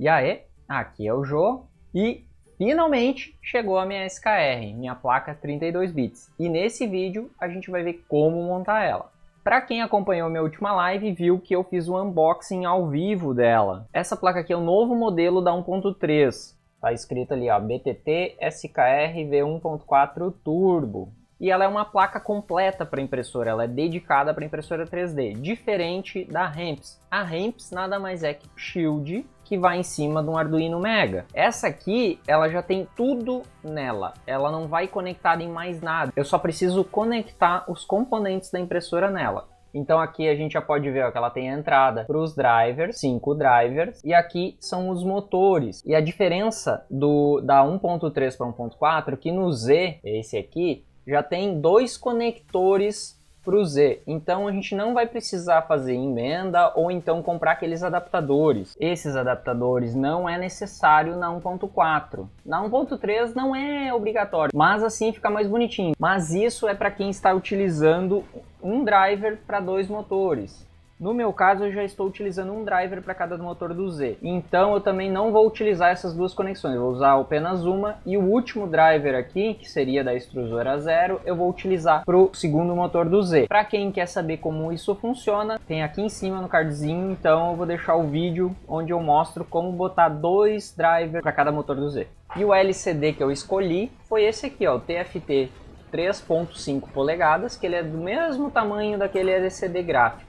E aí, aqui é o Jô e finalmente chegou a minha SKR, minha placa 32 bits. E nesse vídeo a gente vai ver como montar ela. Para quem acompanhou minha última live, viu que eu fiz um unboxing ao vivo dela. Essa placa aqui é o novo modelo da 1.3. Tá escrito ali, ó, BTT SKR V1.4 Turbo. E ela é uma placa completa para impressora, ela é dedicada para impressora 3D, diferente da Ramps. A Ramps nada mais é que o Shield que vai em cima de um Arduino Mega. Essa aqui, ela já tem tudo nela, ela não vai conectada em mais nada. Eu só preciso conectar os componentes da impressora nela. Então aqui a gente já pode ver ó, que ela tem a entrada para os drivers, 5 drivers, e aqui são os motores. E a diferença da 1.3 para 1.4 que no Z, esse aqui, já tem 2 conectores para o Z, então a gente não vai precisar fazer emenda ou então comprar aqueles adaptadores. Esses adaptadores não é necessário na 1.4. Na 1.3 não é obrigatório, mas assim fica mais bonitinho. Mas isso é para quem está utilizando um driver para 2 motores. No meu caso, eu já estou utilizando um driver para cada motor do Z. Então, eu também não vou utilizar essas duas conexões. Eu vou usar apenas uma. E o último driver aqui, que seria da extrusora 0, eu vou utilizar para o segundo motor do Z. Para quem quer saber como isso funciona, tem aqui em cima no cardzinho. Então, eu vou deixar o vídeo onde eu mostro como botar 2 drivers para cada motor do Z. E o LCD que eu escolhi foi esse aqui, ó, o TFT 3.5 polegadas, que ele é do mesmo tamanho daquele LCD gráfico.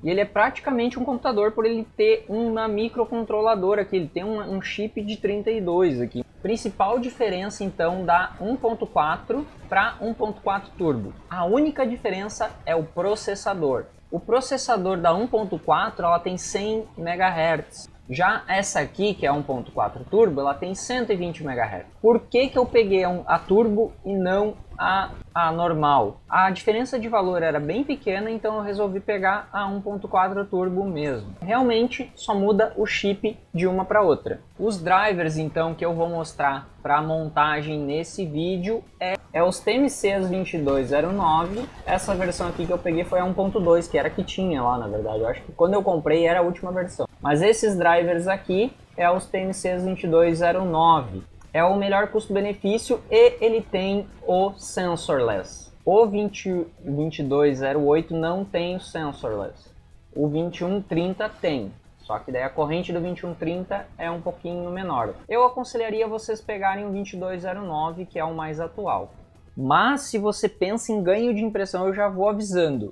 E ele é praticamente um computador por ele ter uma microcontroladora aqui, ele tem um chip de 32 aqui. Principal diferença então da 1.4 para 1.4 Turbo. A única diferença é o processador. O processador da 1.4 ela tem 100 MHz. Já essa aqui, que é a 1.4 Turbo, ela tem 120 MHz. Por que eu peguei a Turbo e não a normal? A diferença de valor era bem pequena, então eu resolvi pegar a 1.4 Turbo mesmo. Realmente só muda o chip de uma para outra. Os drivers então que eu vou mostrar para montagem nesse vídeo é os TMCs 2209. Essa versão aqui que eu peguei foi a 1.2, que era a que tinha lá, na verdade. Eu acho que quando eu comprei era a última versão. Mas esses drivers aqui é os TMCs 2209. É o melhor custo-benefício e ele tem o sensorless. O 2208 não tem o sensorless. O 2130 tem. Só que daí a corrente do 2130 é um pouquinho menor. Eu aconselharia vocês pegarem o 2209, que é o mais atual. Mas se você pensa em ganho de impressão, eu já vou avisando.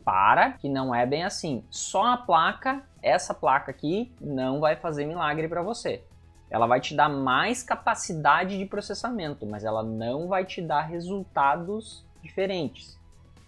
Que não é bem assim. Só a placa, essa placa aqui, não vai fazer milagre para você. Ela vai te dar mais capacidade de processamento, mas ela não vai te dar resultados diferentes.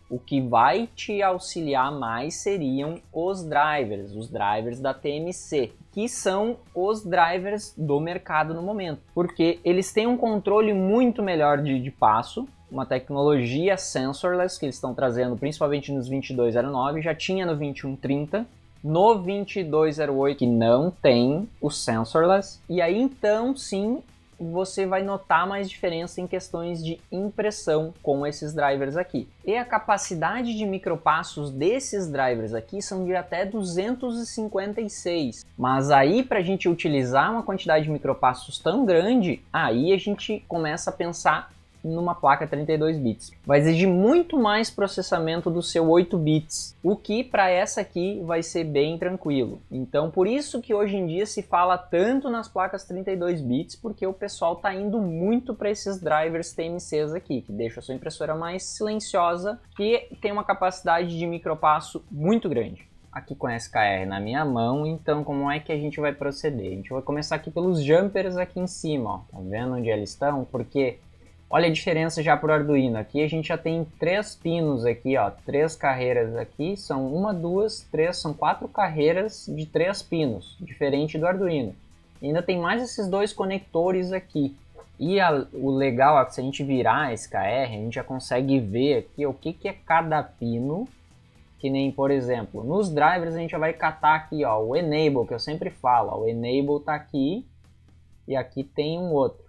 O que vai te auxiliar mais seriam os drivers da TMC, que são os drivers do mercado no momento, porque eles têm um controle muito melhor de passo, uma tecnologia sensorless que eles estão trazendo principalmente nos 2209, já tinha no 2130, no 2208 que não tem o sensorless, e aí então sim você vai notar mais diferença em questões de impressão com esses drivers aqui. E a capacidade de micropassos desses drivers aqui são de até 256. Mas aí para a gente utilizar uma quantidade de micropassos tão grande, aí a gente começa a pensar numa placa 32 bits. Vai exigir muito mais processamento do seu 8 bits, o que para essa aqui vai ser bem tranquilo. Então por isso que hoje em dia se fala tanto nas placas 32 bits, porque o pessoal está indo muito para esses drivers TMCs aqui, que deixa a sua impressora mais silenciosa e tem uma capacidade de micropasso muito grande. Aqui com a SKR na minha mão, então como é que a gente vai proceder? A gente vai começar aqui pelos jumpers aqui em cima, ó. Tá vendo onde eles estão? Porque olha a diferença já para o Arduino. Aqui a gente já tem 3 pinos aqui, ó, 3 carreiras aqui, são 1, 2, 3, são 4 carreiras de 3 pinos, diferente do Arduino. E ainda tem mais esses 2 conectores aqui. E o legal é que se a gente virar a SKR, a gente já consegue ver aqui o que é cada pino, que nem, por exemplo, nos drivers a gente já vai catar aqui, ó, o Enable, que eu sempre falo, ó, o Enable tá aqui e aqui tem um outro.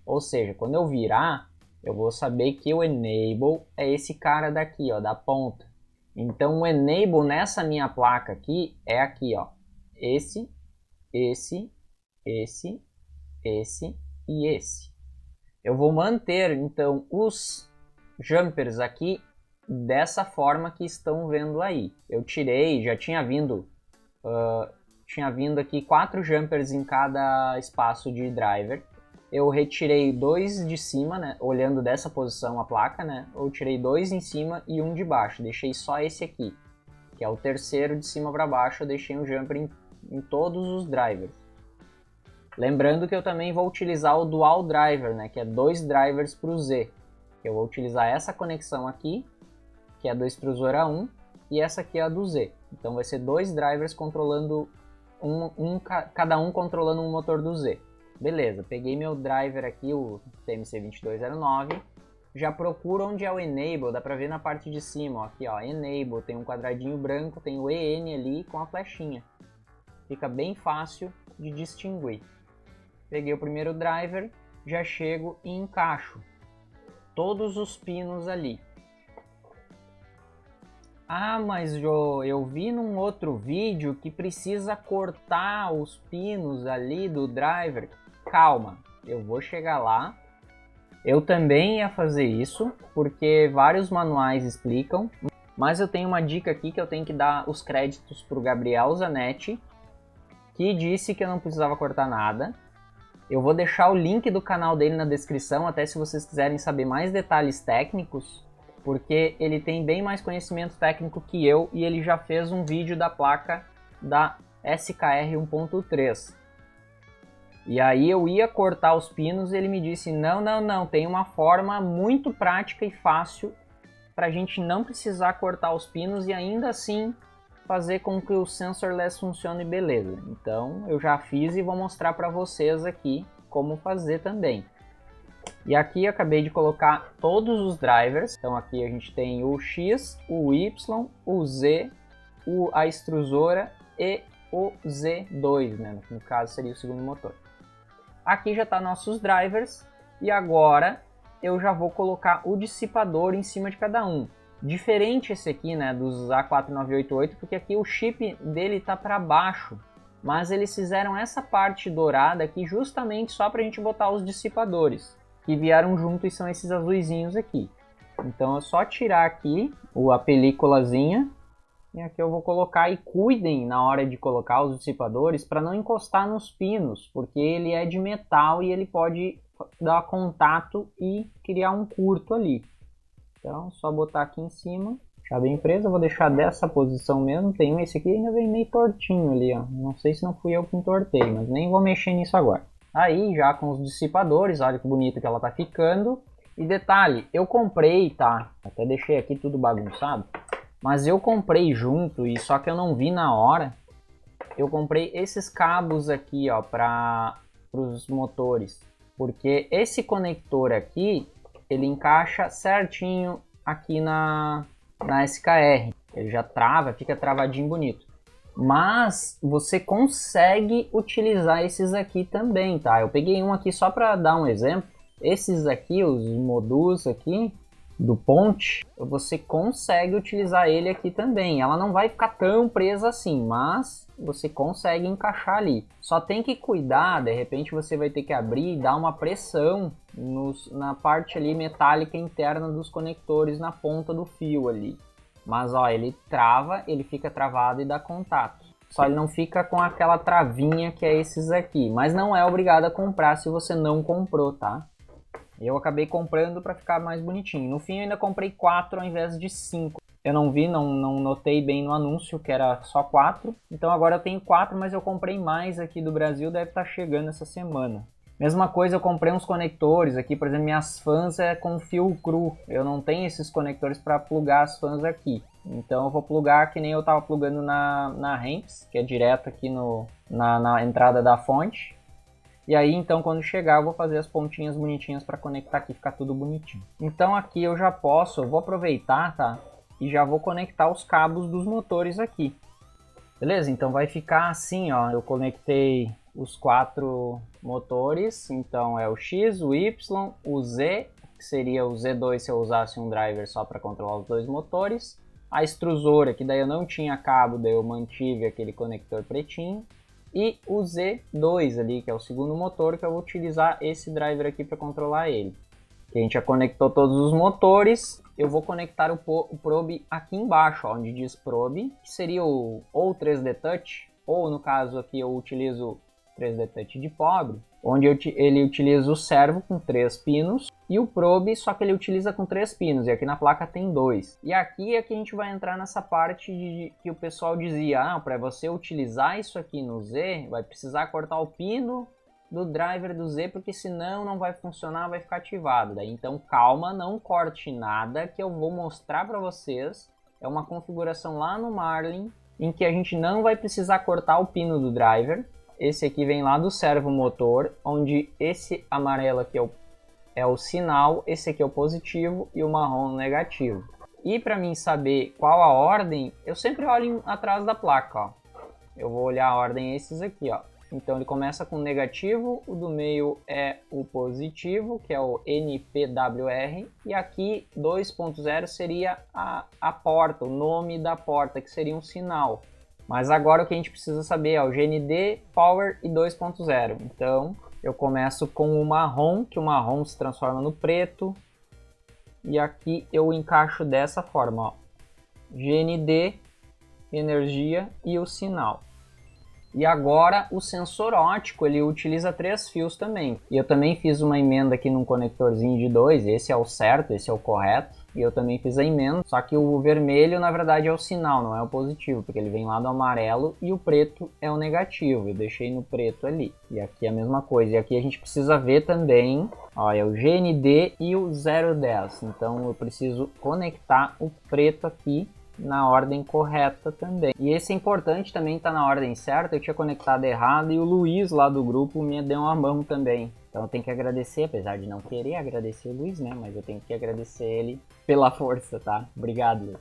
Ou seja, quando eu virar, eu vou saber que o Enable é esse cara daqui, ó, da ponta. Então o Enable nessa minha placa aqui é aqui, ó. Esse esse e esse. Eu vou manter, então, os jumpers aqui dessa forma que estão vendo aí. Eu tirei, já tinha vindo aqui 4 jumpers em cada espaço de driver. Eu retirei 2 de cima, né, olhando dessa posição a placa, né, eu tirei 2 em cima e 1 de baixo, deixei só esse aqui, que é o terceiro de cima para baixo, eu deixei um jumper em todos os drivers. Lembrando que eu também vou utilizar o dual driver, né, que é 2 drivers para o Z. Eu vou utilizar essa conexão aqui, que é do extrusor A1, e essa aqui é a do Z. Então vai ser 2 drivers controlando, cada um controlando um motor do Z. Beleza, peguei meu driver aqui, o TMC2209, já procuro onde é o Enable, dá pra ver na parte de cima, ó, aqui ó, Enable, tem um quadradinho branco, tem o EN ali com a flechinha. Fica bem fácil de distinguir. Peguei o primeiro driver, já chego e encaixo todos os pinos ali. Ah, mas eu vi num outro vídeo que precisa cortar os pinos ali do driver. Calma, eu vou chegar lá. Eu também ia fazer isso, porque vários manuais explicam. Mas eu tenho uma dica aqui que eu tenho que dar os créditos para o Gabriel Zanetti, que disse que eu não precisava cortar nada. Eu vou deixar o link do canal dele na descrição, até se vocês quiserem saber mais detalhes técnicos, porque ele tem bem mais conhecimento técnico que eu e ele já fez um vídeo da placa da SKR 1.3. E aí eu ia cortar os pinos e ele me disse, não, tem uma forma muito prática e fácil para a gente não precisar cortar os pinos e ainda assim fazer com que o sensorless funcione beleza. Então eu já fiz e vou mostrar para vocês aqui como fazer também. E aqui eu acabei de colocar todos os drivers. Então aqui a gente tem o X, o Y, o Z, a extrusora e o Z2, né? No caso seria o segundo motor. Aqui já está nossos drivers e agora eu já vou colocar o dissipador em cima de cada um. Diferente esse aqui, né, dos A4988, porque aqui o chip dele está para baixo, mas eles fizeram essa parte dourada aqui justamente só para a gente botar os dissipadores, que vieram junto e são esses azuizinhos aqui. Então é só tirar aqui a películazinha e aqui eu vou colocar, e cuidem na hora de colocar os dissipadores para não encostar nos pinos, porque ele é de metal e ele pode dar contato e criar um curto ali. Então, só botar aqui em cima, deixar bem preso. Eu vou deixar dessa posição mesmo. Tem esse aqui ainda vem meio tortinho ali, ó. Não sei se não fui eu que entortei, mas nem vou mexer nisso agora. Aí, já com os dissipadores, olha que bonito que ela tá ficando. E detalhe, eu comprei, tá? Até deixei aqui tudo bagunçado. Mas eu comprei junto, e só que eu não vi na hora. Eu comprei esses cabos aqui, ó, para os motores. Porque esse conector aqui, ele encaixa certinho aqui na SKR. Ele já trava, fica travadinho bonito. Mas você consegue utilizar esses aqui também, tá? Eu peguei um aqui só para dar um exemplo. Esses aqui, os modulos aqui do ponte, você consegue utilizar ele aqui também. Ela não vai ficar tão presa assim, mas você consegue encaixar ali. Só tem que cuidar, de repente você vai ter que abrir e dar uma pressão na parte ali metálica interna dos conectores na ponta do fio ali. Mas ó, ele trava, ele fica travado e dá contato. Só ele não fica com aquela travinha que é esses aqui. Mas não é obrigado a comprar se você não comprou, tá? Eu acabei comprando para ficar mais bonitinho. No fim eu ainda comprei 4 ao invés de 5. Eu não vi, não notei bem no anúncio que era só 4. Então agora eu tenho 4, mas eu comprei mais aqui do Brasil, deve estar chegando essa semana. Mesma coisa, eu comprei uns conectores aqui, por exemplo, minhas fãs é com fio cru. Eu não tenho esses conectores para plugar as fãs aqui. Então eu vou plugar que nem eu estava plugando na Ramps, que é direto aqui na entrada da fonte. E aí, então, quando chegar, eu vou fazer as pontinhas bonitinhas para conectar aqui, ficar tudo bonitinho. Então aqui eu já posso, eu vou aproveitar, tá? E já vou conectar os cabos dos motores aqui. Beleza? Então vai ficar assim, ó. Eu conectei os 4 motores. Então é o X, o Y, o Z, que seria o Z2 se eu usasse um driver só para controlar os 2 motores. A extrusora, que daí eu não tinha cabo, daí eu mantive aquele conector pretinho. e o Z2 ali, que é o segundo motor, que eu vou utilizar esse driver aqui para controlar ele. A gente já conectou todos os motores, eu vou conectar o probe aqui embaixo, ó, onde diz probe, que seria ou 3D Touch, ou no caso aqui eu utilizo 3D Touch de pobre, onde ele utiliza o servo com 3 pinos e o probe só que ele utiliza com 3 pinos, e aqui na placa tem 2. E aqui é que a gente vai entrar nessa parte que o pessoal dizia, para você utilizar isso aqui no Z, vai precisar cortar o pino do driver do Z, porque senão não vai funcionar, vai ficar ativado. Daí, então calma, não corte nada, que eu vou mostrar para vocês. É uma configuração lá no Marlin, em que a gente não vai precisar cortar o pino do driver. Esse aqui vem lá do servo motor, onde esse amarelo aqui é o sinal, esse aqui é o positivo e o marrom o negativo. E para mim saber qual a ordem, eu sempre olho atrás da placa, ó. Eu vou olhar a ordem esses aqui, ó. Então ele começa com negativo, o do meio é o positivo, que é o NPWR, e aqui 2.0 seria a porta, o nome da porta, que seria um sinal. Mas agora o que a gente precisa saber é o GND, Power e 2.0. Então eu começo com o marrom, que o marrom se transforma no preto, e aqui eu encaixo dessa forma, ó. GND, energia e o sinal. E agora o sensor óptico, ele utiliza 3 fios também. E eu também fiz uma emenda aqui num conectorzinho de 2, esse é o certo, esse é o correto. E eu também fiz a emenda, só que o vermelho na verdade é o sinal, não é o positivo, porque ele vem lá do amarelo e o preto é o negativo. Eu deixei no preto ali. E aqui é a mesma coisa. E aqui a gente precisa ver também, ó, é o GND e o 010. Então eu preciso conectar o preto aqui na ordem correta também. E esse é importante também, tá na ordem certa. Eu tinha conectado errado e o Luiz lá do grupo me deu uma mão também. Então eu tenho que agradecer, apesar de não querer agradecer o Luiz, né? Mas eu tenho que agradecer ele pela força, tá? Obrigado, Luiz.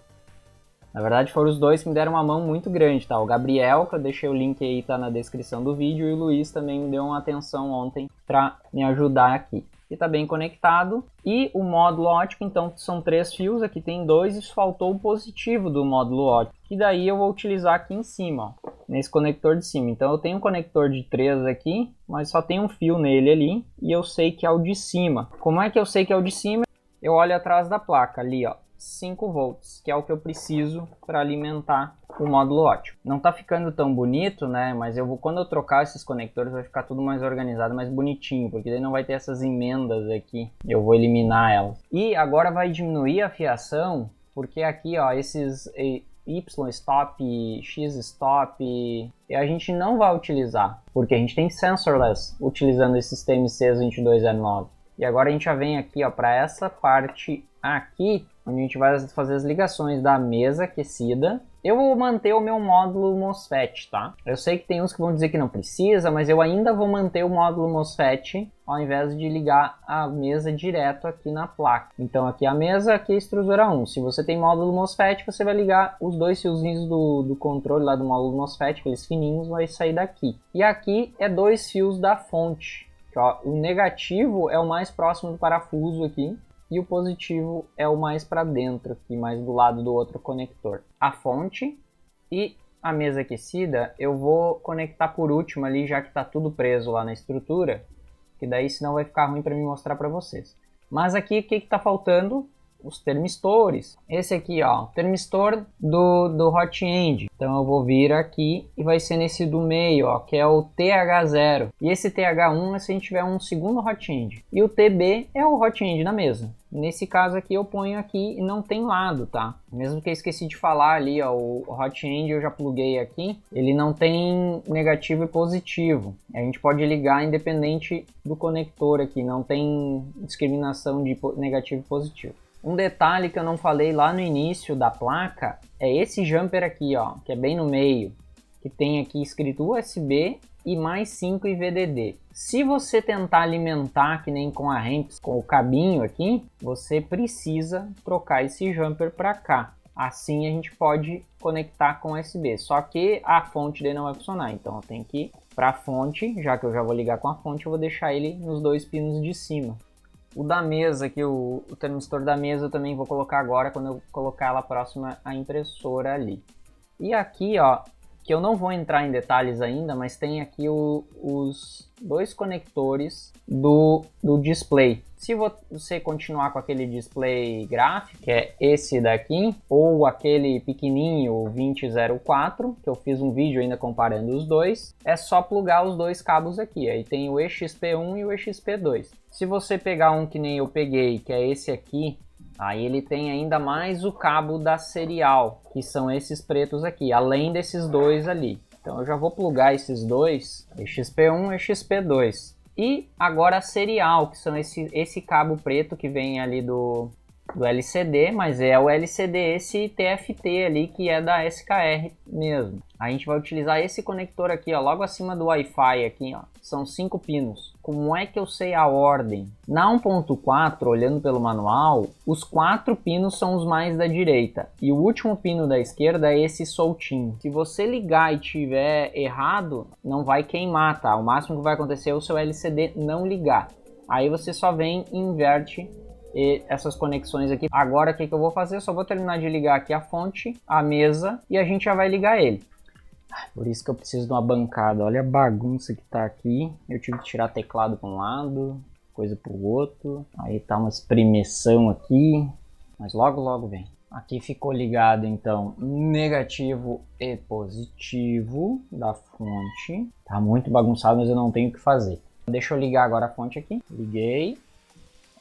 Na verdade foram os dois que me deram uma mão muito grande, tá? O Gabriel, que eu deixei o link aí, tá na descrição do vídeo, e o Luiz também me deu uma atenção ontem pra me ajudar aqui. E tá bem conectado. E o módulo óptico, então, são 3 fios, aqui tem 2, e faltou o positivo do módulo óptico, que daí eu vou utilizar aqui em cima, ó, nesse conector de cima. Então eu tenho um conector de 3 aqui, mas só tem um fio nele ali, e eu sei que é o de cima. Como é que eu sei que é o de cima? Eu olho atrás da placa ali, ó, 5 volts, que é o que eu preciso para alimentar o módulo óptico. Não tá ficando tão bonito, né? Mas quando eu trocar esses conectores vai ficar tudo mais organizado, mais bonitinho, porque daí não vai ter essas emendas aqui. Eu vou eliminar elas. E agora vai diminuir a fiação, porque aqui, ó, esses Y-stop, X-stop, a gente não vai utilizar, porque a gente tem sensorless utilizando esses TMCs 2209. E agora a gente já vem aqui, ó, para essa parte aqui, onde a gente vai fazer as ligações da mesa aquecida. Eu vou manter o meu módulo MOSFET, tá? Eu sei que tem uns que vão dizer que não precisa, mas eu ainda vou manter o módulo MOSFET ao invés de ligar a mesa direto aqui na placa. Então aqui a mesa, aqui a extrusora 1. Se você tem módulo MOSFET, você vai ligar os 2 fiozinhos do controle lá do módulo MOSFET, aqueles fininhos, vai sair daqui. E aqui é 2 fios da fonte. Que, ó, o negativo é o mais próximo do parafuso aqui. E o positivo é o mais para dentro, aqui, mais do lado do outro conector. A fonte e a mesa aquecida eu vou conectar por último ali, já que está tudo preso lá na estrutura, que daí senão vai ficar ruim para me mostrar para vocês. Mas aqui o que está faltando? Os termistores. Esse aqui, ó, termistor do hot end. Então eu vou vir aqui e vai ser nesse do meio, ó, que é o TH0. E esse TH1 é se a gente tiver um segundo hot end. E o TB é o hot end na mesa. Nesse caso aqui eu ponho aqui e não tem lado, tá? Mesmo que eu esqueci de falar ali, ó, o hot end eu já pluguei aqui, ele não tem negativo e positivo. A gente pode ligar independente do conector aqui, não tem discriminação de negativo e positivo. Um detalhe que eu não falei lá no início da placa é esse jumper aqui, ó, que é bem no meio, que tem aqui escrito USB e mais 5 e VDD. Se você tentar alimentar que nem com a Ramps, com o cabinho aqui, você precisa trocar esse jumper para cá. Assim a gente pode conectar com USB, só que a fonte dele não vai funcionar, então eu tenho que ir para a fonte, já que eu já vou ligar com a fonte, eu vou deixar ele nos 2 pinos de cima. O da mesa aqui, o termistor da mesa eu também vou colocar agora quando eu colocar ela próxima à impressora ali. E aqui, ó, que eu não vou entrar em detalhes ainda, mas tem aqui os dois conectores do display. Se você continuar com aquele display gráfico, que é esse daqui, ou aquele pequenininho, o 2004, que eu fiz um vídeo ainda comparando os dois, é só plugar os dois cabos aqui. Aí tem o EXP1 e o EXP2. Se você pegar um que nem eu peguei, que é esse aqui, aí ele tem ainda mais o cabo da serial, que são esses pretos aqui, além desses dois ali. Então eu já vou plugar esses dois, EXP1 e EXP2. E agora a serial, que são esse cabo preto que vem ali do LCD, mas é o LCD esse TFT ali, que é da SKR mesmo. A gente vai utilizar esse conector aqui, ó, logo acima do Wi-Fi aqui, ó. São 5 pinos. Como é que eu sei a ordem? Na 1.4, olhando pelo manual, os 4 pinos são os mais da direita. E o último pino da esquerda é esse soltinho. Se você ligar e tiver errado, não vai queimar, tá? O máximo que vai acontecer é o seu LCD não ligar. Aí você só vem e inverte essas conexões aqui. Agora o que eu vou fazer? Eu só vou terminar de ligar aqui a fonte, a mesa, e a gente já vai ligar ele. Por isso que eu preciso de uma bancada. Olha a bagunça que tá aqui. Eu tive que tirar teclado para um lado, coisa para o outro. Aí tá uma espremeção aqui, mas logo vem. Aqui ficou ligado então negativo e positivo da fonte. Tá muito bagunçado, mas eu não tenho o que fazer. Deixa eu ligar agora a fonte aqui. Liguei.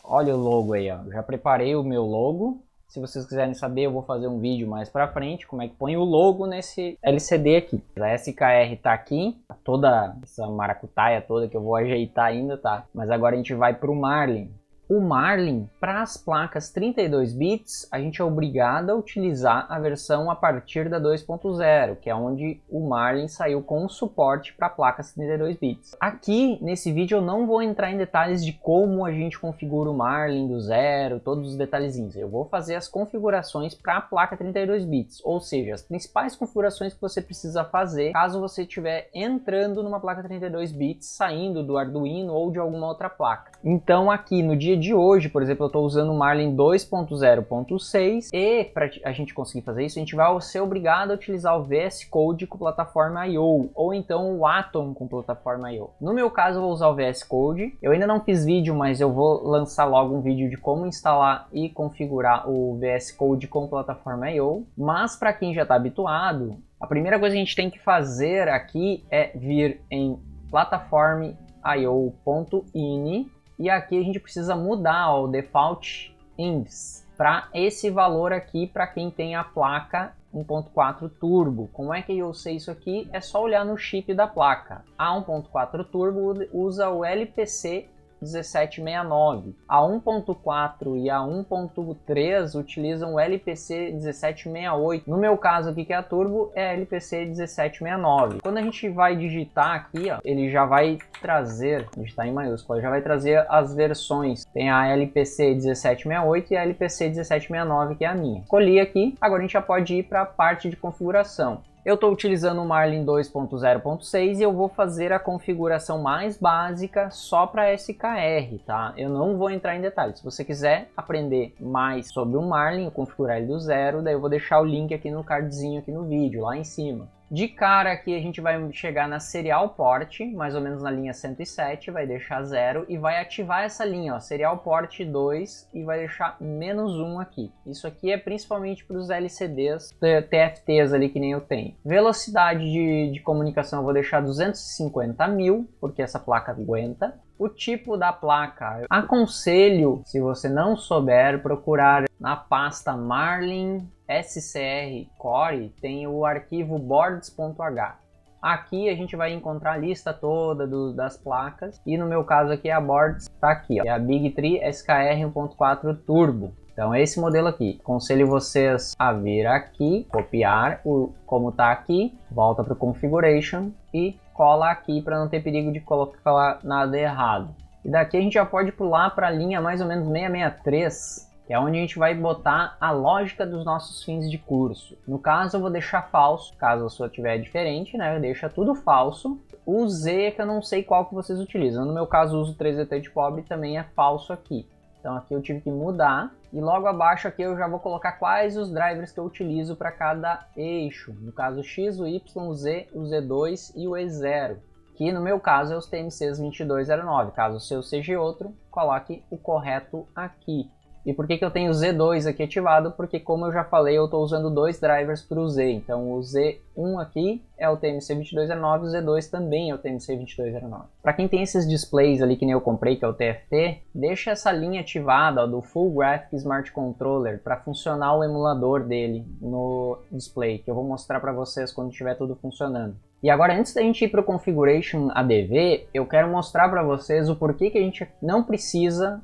Olha o logo aí, ó. Eu já preparei o meu logo. Se vocês quiserem saber, eu vou fazer um vídeo mais pra frente, como é que põe o logo nesse LCD aqui. A SKR tá aqui, toda essa maracutaia toda que eu vou ajeitar ainda, tá? Mas agora a gente vai pro Marlin. O Marlin, para as placas 32 bits, a gente é obrigado a utilizar a versão a partir da 2.0, que é onde o Marlin saiu com suporte para placas 32 bits. Aqui, nesse vídeo, eu não vou entrar em detalhes de como a gente configura o Marlin do zero, todos os detalhezinhos. Eu vou fazer as configurações para a placa 32 bits, ou seja, as principais configurações que você precisa fazer caso você estiver entrando numa placa 32 bits, saindo do Arduino ou de alguma outra placa. Então aqui, no dia de hoje, por exemplo, eu estou usando o Marlin 2.0.6 e para a gente conseguir fazer isso, a gente vai ser obrigado a utilizar o VS Code com plataforma I/O ou então o Atom com plataforma I/O. No meu caso, eu vou usar o VS Code. Eu ainda não fiz vídeo, mas eu vou lançar logo um vídeo de como instalar e configurar o VS Code com plataforma I/O. Mas para quem já está habituado, a primeira coisa que a gente tem que fazer aqui é vir em platform.io.ini. E aqui a gente precisa mudar o default INVs para esse valor aqui para quem tem a placa 1.4 Turbo. Como é que eu sei isso aqui? É só olhar no chip da placa. A 1.4 Turbo usa o LPC 1769. A 1.4 e a 1.3 utilizam o LPC 1768. No meu caso aqui, que é a Turbo, é a LPC 1769. Quando a gente vai digitar aqui, ó, ele já vai trazer, digitar em maiúsculo, já vai trazer as versões. Tem a LPC 1768 e a LPC 1769, que é a minha. Escolhi aqui, agora a gente já pode ir para a parte de configuração. Eu estou utilizando o Marlin 2.0.6 e eu vou fazer a configuração mais básica só para SKR, tá? Eu não vou entrar em detalhes. Se você quiser aprender mais sobre o Marlin, configurar ele do zero, daí eu vou deixar o link aqui no cardzinho aqui no vídeo, lá em cima. De cara aqui a gente vai chegar na Serial Port, mais ou menos na linha 107, vai deixar 0 e vai ativar essa linha, ó, Serial Port 2 e vai deixar -1 aqui. Isso aqui é principalmente para os LCDs, TFTs ali que nem eu tenho. Velocidade de comunicação eu vou deixar 250.000, porque essa placa aguenta. O tipo da placa, eu aconselho, se você não souber, procurar na pasta Marlin SCR Core, tem o arquivo boards.h. Aqui a gente vai encontrar a lista toda das placas e no meu caso aqui a boards está aqui, ó, é a Big Tree SKR 1.4 Turbo. Então é esse modelo aqui. Aconselho vocês a vir aqui, copiar como está aqui, volta para o Configuration e cola aqui para não ter perigo de colocar nada errado. E daqui a gente já pode pular para a linha mais ou menos 663, que é onde a gente vai botar a lógica dos nossos fins de curso. No caso eu vou deixar falso, caso a sua tiver diferente, né? Deixa tudo falso. O Z é que eu não sei qual que vocês utilizam. No meu caso eu uso 3DT de pobre, também é falso aqui. Então aqui eu tive que mudar. E logo abaixo aqui eu já vou colocar quais os drivers que eu utilizo para cada eixo. No caso o X, o Y, o Z, o Z2 e o E0. Que no meu caso é os TMCs 2209. Caso o seu seja outro, coloque o correto aqui. E por que eu tenho o Z2 aqui ativado? Porque, como eu já falei, eu estou usando dois drivers para o Z. Então, o Z1 aqui é o TMC2209, o Z2 também é o TMC2209. Para quem tem esses displays ali que nem eu comprei, que é o TFT, deixa essa linha ativada, ó, do Full Graphic Smart Controller para funcionar o emulador dele no display, que eu vou mostrar para vocês quando estiver tudo funcionando. E agora, antes da gente ir para o Configuration ADV, eu quero mostrar para vocês o porquê que a gente não precisa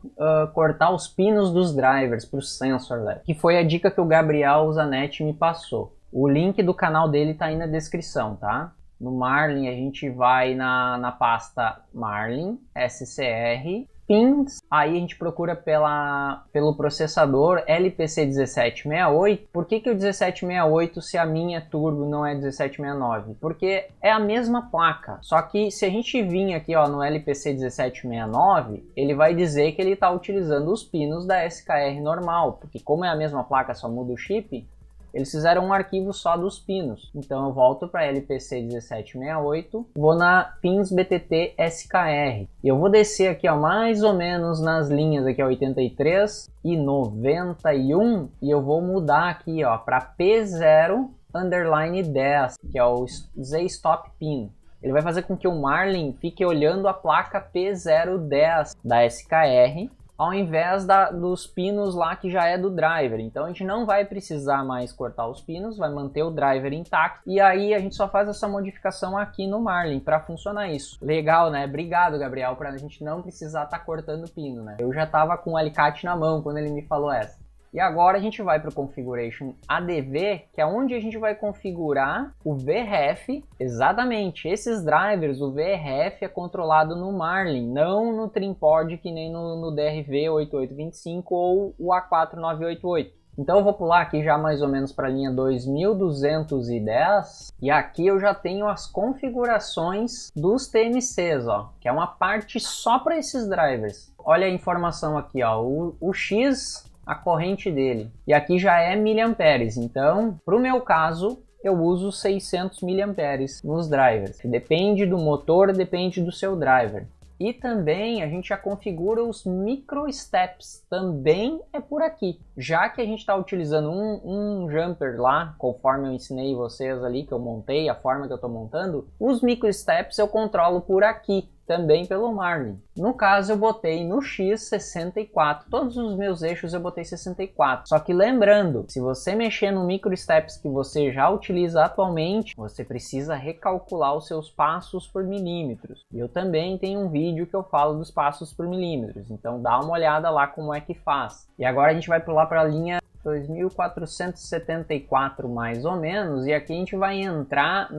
cortar os pinos dos drivers para o Sensorless, que foi a dica que o Gabriel Zanetti me passou. O link do canal dele está aí na descrição, tá? No Marlin a gente vai na pasta Marlin, SCR, pins, aí a gente procura pelo processador LPC1768. Por que o 1768 se a minha turbo não é 1769? Porque é a mesma placa, só que se a gente vir aqui ó, no LPC1769, ele vai dizer que ele está utilizando os pinos da SKR normal, porque como é a mesma placa, só muda o chip, eles fizeram um arquivo só dos pinos. Então eu volto para LPC 1768, vou na pins BTT SKR. E eu vou descer aqui ó, mais ou menos nas linhas aqui, ó, 83 e 91, e eu vou mudar aqui ó para P0_10, que é o Z-Stop Pin. Ele vai fazer com que o Marlin fique olhando a placa P010 da SKR, ao invés dos pinos lá que já é do driver. Então a gente não vai precisar mais cortar os pinos, vai manter o driver intacto, e aí a gente só faz essa modificação aqui no Marlin para funcionar isso. Legal, né? Obrigado, Gabriel, para a gente não precisar estar cortando pino, né? Eu já tava com o alicate na mão quando ele me falou essa. E agora a gente vai para o Configuration ADV, que é onde a gente vai configurar o VRF. Exatamente, esses drivers, o VRF é controlado no Marlin, não no TrimPod que nem no DRV8825 ou o A4988. Então eu vou pular aqui já mais ou menos para a linha 2210, e aqui eu já tenho as configurações dos TMCs, ó, que é uma parte só para esses drivers. Olha a informação aqui, ó, o X, a corrente dele, e aqui já é miliamperes. Então, para o meu caso, eu uso 600 miliamperes nos drivers. Depende do motor, depende do seu driver. E também a gente já configura os micro steps, também é por aqui. Já que a gente está utilizando um jumper lá, conforme eu ensinei vocês ali, que eu montei, a forma que eu estou montando, os micro steps eu controlo por aqui, também pelo Marlin. No caso eu botei no X 64, todos os meus eixos eu botei 64. Só que lembrando, se você mexer no micro steps que você já utiliza atualmente, você precisa recalcular os seus passos por milímetros. E eu também tenho um vídeo que eu falo dos passos por milímetros, então dá uma olhada lá como é que faz. E agora a gente vai pular para a linha 2474 mais ou menos, e aqui a gente vai entrar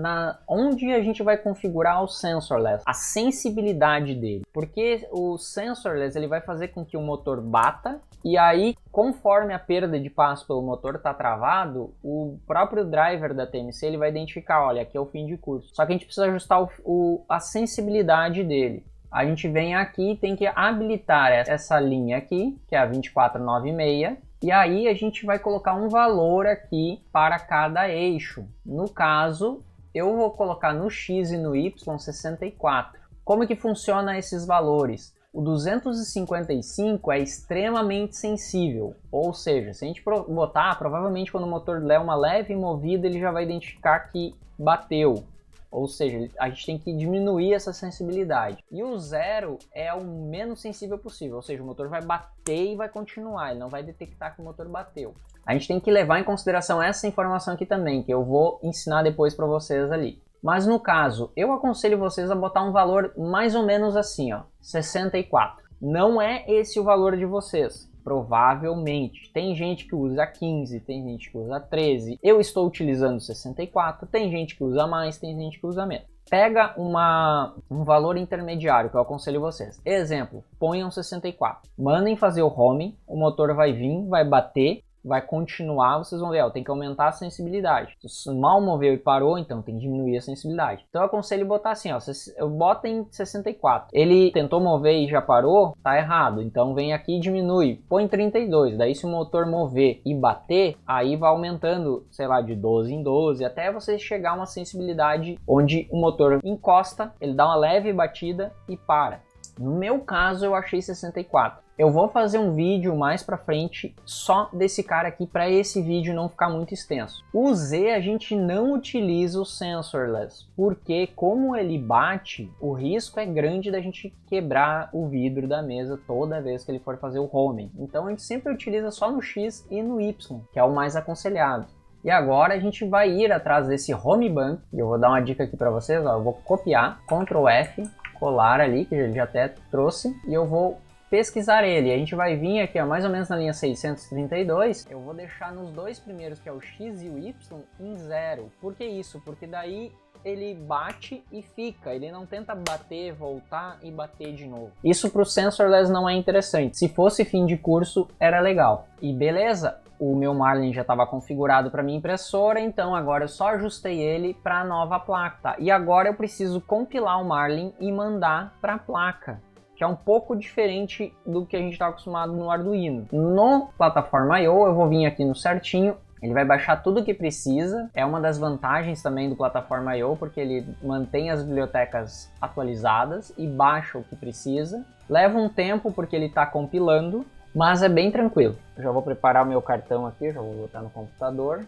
onde a gente vai configurar o Sensorless, a sensibilidade dele, porque o Sensorless ele vai fazer com que o motor bata, e aí conforme a perda de passo pelo motor está travado, o próprio driver da TMC ele vai identificar, olha, aqui é o fim de curso. Só que a gente precisa ajustar a sensibilidade dele. A gente vem aqui e tem que habilitar essa linha aqui, que é a 2496, e aí a gente vai colocar um valor aqui para cada eixo. No caso, eu vou colocar no X e no Y 64. Como que funciona esses valores? O 255 é extremamente sensível, ou seja, se a gente botar, provavelmente quando o motor der uma leve movida, ele já vai identificar que bateu. Ou seja, a gente tem que diminuir essa sensibilidade. E o 0 é o menos sensível possível, ou seja, o motor vai bater e vai continuar, ele não vai detectar que o motor bateu. A gente tem que levar em consideração essa informação aqui também, que eu vou ensinar depois para vocês ali. Mas no caso, eu aconselho vocês a botar um valor mais ou menos assim, ó, 64. Não é esse o valor de vocês. Provavelmente. Tem gente que usa 15, tem gente que usa 13. Eu estou utilizando 64, tem gente que usa mais, tem gente que usa menos. Pega um valor intermediário que eu aconselho vocês. Exemplo, ponham 64. Mandem fazer o homing, o motor vai vir, vai bater, vai continuar, vocês vão ver, ó, tem que aumentar a sensibilidade. Se mal moveu e parou, então tem que diminuir a sensibilidade. Então eu aconselho botar assim, ó, eu boto em 64. Ele tentou mover e já parou, tá errado. Então vem aqui e diminui, põe em 32. Daí se o motor mover e bater, aí vai aumentando, sei lá, de 12 em 12, até você chegar a uma sensibilidade onde o motor encosta, ele dá uma leve batida e para. No meu caso, eu achei 64. Eu vou fazer um vídeo mais pra frente só desse cara aqui para esse vídeo não ficar muito extenso. O Z a gente não utiliza o sensorless, porque como ele bate, o risco é grande da gente quebrar o vidro da mesa toda vez que ele for fazer o homing. Então a gente sempre utiliza só no X e no Y, que é o mais aconselhado. E agora a gente vai ir atrás desse home bump, e eu vou dar uma dica aqui para vocês, ó, eu vou copiar, Ctrl F, colar ali, que ele já até trouxe, e eu vou pesquisar ele. A gente vai vir aqui, ó, mais ou menos na linha 632, eu vou deixar nos dois primeiros, que é o X e o Y, em 0. Por que isso? Porque daí ele bate e fica, ele não tenta bater, voltar e bater de novo. Isso para o sensorless não é interessante. Se fosse fim de curso, era legal. E beleza, o meu Marlin já estava configurado para minha impressora, então agora eu só ajustei ele para a nova placa. Tá? E agora eu preciso compilar o Marlin e mandar para a placa, que é um pouco diferente do que a gente está acostumado no Arduino. No plataforma I/O eu vou vir aqui no certinho, ele vai baixar tudo o que precisa, é uma das vantagens também do plataforma I/O, porque ele mantém as bibliotecas atualizadas e baixa o que precisa. Leva um tempo porque ele está compilando, mas é bem tranquilo. Eu já vou preparar o meu cartão aqui, já vou botar no computador.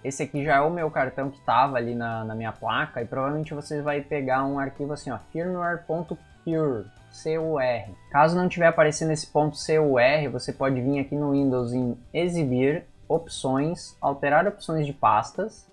Esse aqui já é o meu cartão que estava ali na minha placa, e provavelmente você vai pegar um arquivo assim, ó, firmware.cur. CUR. Caso não estiver aparecendo esse ponto CUR, você pode vir aqui no Windows em Exibir, Opções, Alterar opções de pastas,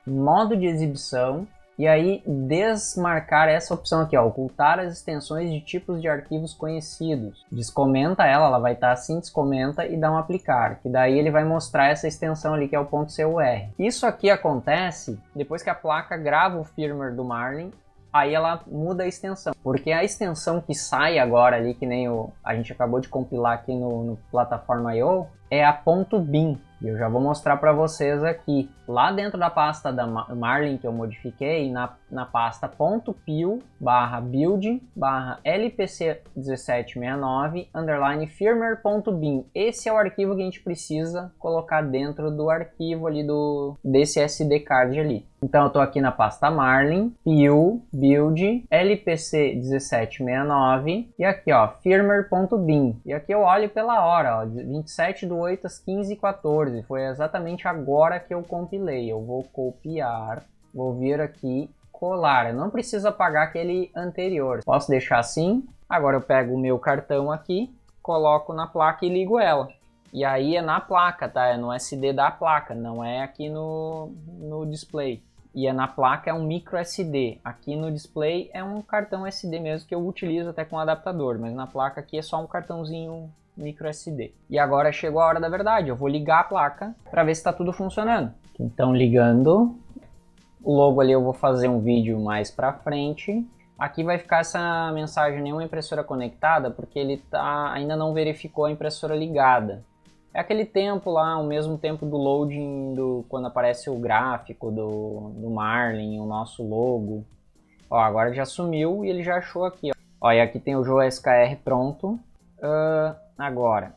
Modo de exibição, e aí desmarcar essa opção aqui, ó, Ocultar as extensões de tipos de arquivos conhecidos. Descomenta ela vai estar assim, descomenta e dá um aplicar, que daí ele vai mostrar essa extensão ali que é o ponto .cur. Isso aqui acontece depois que a placa grava o firmware do Marlin, aí ela muda a extensão, porque a extensão que sai agora ali, que nem a gente acabou de compilar aqui no plataforma I/O, é a .bin. E eu já vou mostrar para vocês aqui. Lá dentro da pasta da Marlin que eu modifiquei, na pasta .pil /build /lpc1769 _firmware.bin. Esse é o arquivo que a gente precisa colocar dentro do arquivo ali desse SD card ali. Então eu estou aqui na pasta Marlin, pil, build, lpc1769 e aqui ó, firmware.bin. E aqui eu olho pela hora, ó, 27/8 às 15h14. Foi exatamente agora que eu compilei. Eu vou copiar, vou vir aqui, colar. Eu não preciso apagar aquele anterior. Posso deixar assim. Agora eu pego o meu cartão aqui, coloco na placa e ligo ela. E aí é na placa, tá? É no SD da placa, não é aqui no display. E é na placa, é um micro SD. Aqui no display é um cartão SD mesmo, que eu utilizo até com adaptador. Mas na placa aqui é só um cartãozinho micro SD. E agora chegou a hora da verdade. Eu vou ligar a placa para ver se está tudo funcionando. Então ligando. Logo ali eu vou fazer um vídeo mais para frente. Aqui vai ficar essa mensagem, nenhuma impressora conectada, porque ele ainda não verificou a impressora ligada. É aquele tempo lá, o mesmo tempo do loading, quando aparece o gráfico do Marlin, o nosso logo. Ó, agora já sumiu e ele já achou aqui. Ó, e aqui tem o Joe SKR pronto. Agora,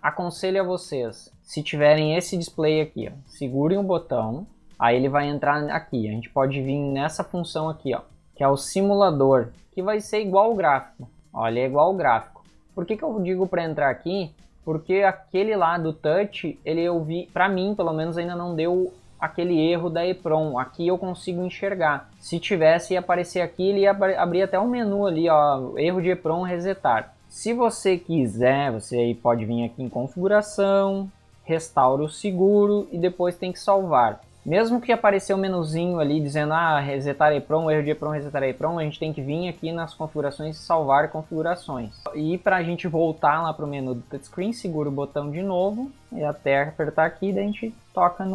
aconselho a vocês, se tiverem esse display aqui, ó, segurem o botão, aí ele vai entrar aqui. A gente pode vir nessa função aqui, ó, que é o simulador, que vai ser igual ao gráfico. Olha, é igual ao gráfico. Por que eu digo para entrar aqui? Porque aquele lá do touch, eu vi, para mim pelo menos ainda não deu aquele erro da EEPROM. Aqui eu consigo enxergar. Se tivesse, ia aparecer aqui, ele ia abrir até um menu ali, ó, erro de EEPROM resetar. Se você quiser, você aí pode vir aqui em configuração, restaure o seguro e depois tem que salvar. Mesmo que aparecer um menuzinho ali dizendo resetar EEPROM, erro de EEPROM, resetar EEPROM, a gente tem que vir aqui nas configurações e salvar configurações. E para a gente voltar lá para o menu do touchscreen, segura o botão de novo e até apertar aqui, daí a gente toca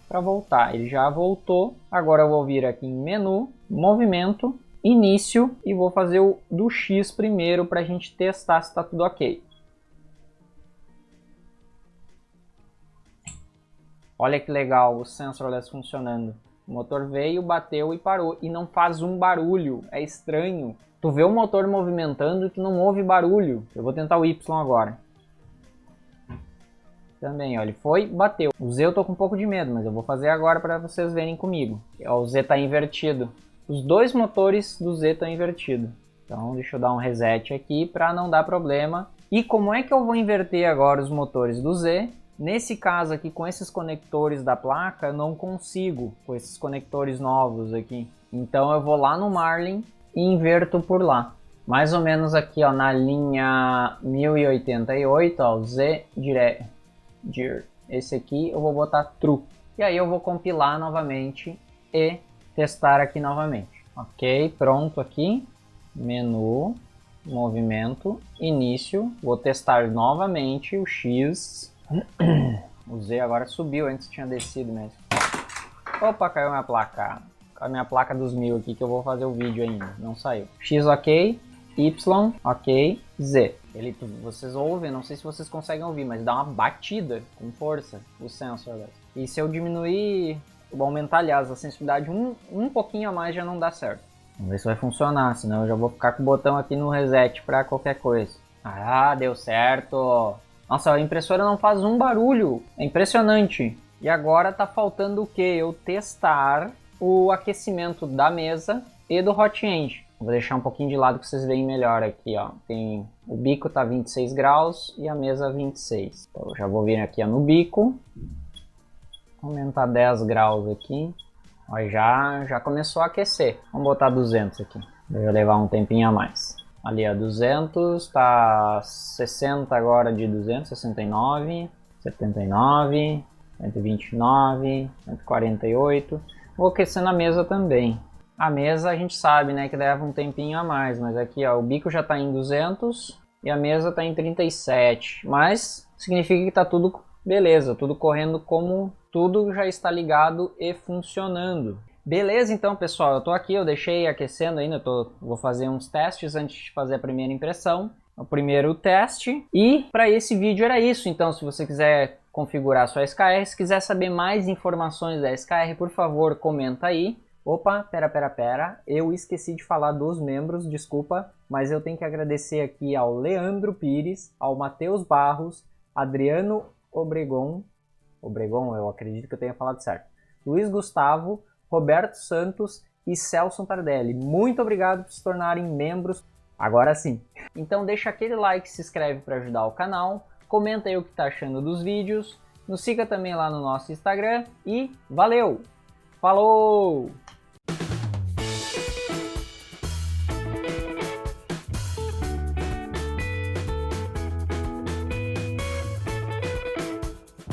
para voltar. Ele já voltou. Agora eu vou vir aqui em menu, movimento, início e vou fazer o do X primeiro para a gente testar se está tudo ok. Olha que legal o sensorless funcionando. O motor veio, bateu e parou. E não faz um barulho. É estranho. Tu vê o motor movimentando e tu não ouve barulho. Eu vou tentar o Y agora. Também, ó, ele foi, bateu. O Z eu tô com um pouco de medo, mas eu vou fazer agora para vocês verem comigo. Ó, o Z tá invertido. Os dois motores do Z estão invertidos. Então deixa eu dar um reset aqui para não dar problema. E como é que eu vou inverter agora os motores do Z? Nesse caso aqui, com esses conectores da placa, eu não consigo, com esses conectores novos aqui. Então eu vou lá no Marlin e inverto por lá. Mais ou menos aqui, ó, na linha 1088, ó, o Z direct. Esse aqui eu vou botar true. E aí eu vou compilar novamente e testar aqui novamente. Ok, pronto aqui. Menu, movimento, início. Vou testar novamente o X. O Z agora subiu, antes tinha descido mesmo. Opa, caiu minha placa. A minha placa dos 1000 aqui que eu vou fazer o vídeo ainda. Não saiu. X ok. Y, ok, Z. Vocês ouvem, não sei se vocês conseguem ouvir, mas dá uma batida com força o sensor. E se eu diminuir, vou aumentar, aliás, a sensibilidade um pouquinho a mais já não dá certo. Vamos ver se vai funcionar, senão eu já vou ficar com o botão aqui no reset para qualquer coisa. Ah, deu certo! Nossa, a impressora não faz um barulho, é impressionante. E agora tá faltando o que? Eu testar o aquecimento da mesa e do hot end. Vou deixar um pouquinho de lado que vocês veem melhor aqui, ó. Tem, o bico tá 26 graus e a mesa 26. Então eu já vou vir aqui ó, no bico. Aumentar 10 graus aqui. Ó, já começou a aquecer. Vamos botar 200 aqui. Vai levar um tempinho a mais. Ali a 200, tá 60 agora de 200, 69, 79, 129, 148. Vou aquecer na mesa também. A mesa a gente sabe, né, que leva um tempinho a mais, mas aqui ó, o bico já está em 200 e a mesa está em 37, mas significa que está tudo beleza, tudo correndo como tudo já está ligado e funcionando. Beleza, então pessoal, eu tô aqui, eu deixei aquecendo ainda, vou fazer uns testes antes de fazer a primeira impressão, o primeiro teste, e para esse vídeo era isso. Então se você quiser configurar sua SKR, se quiser saber mais informações da SKR, por favor, comenta aí. Opa, pera, eu esqueci de falar dos membros, desculpa, mas eu tenho que agradecer aqui ao Leandro Pires, ao Matheus Barros, Adriano Obregon, eu acredito que eu tenha falado certo, Luiz Gustavo, Roberto Santos e Celso Tardelli. Muito obrigado por se tornarem membros, agora sim. Então deixa aquele like, se inscreve para ajudar o canal, comenta aí o que está achando dos vídeos, nos siga também lá no nosso Instagram e valeu! Falou!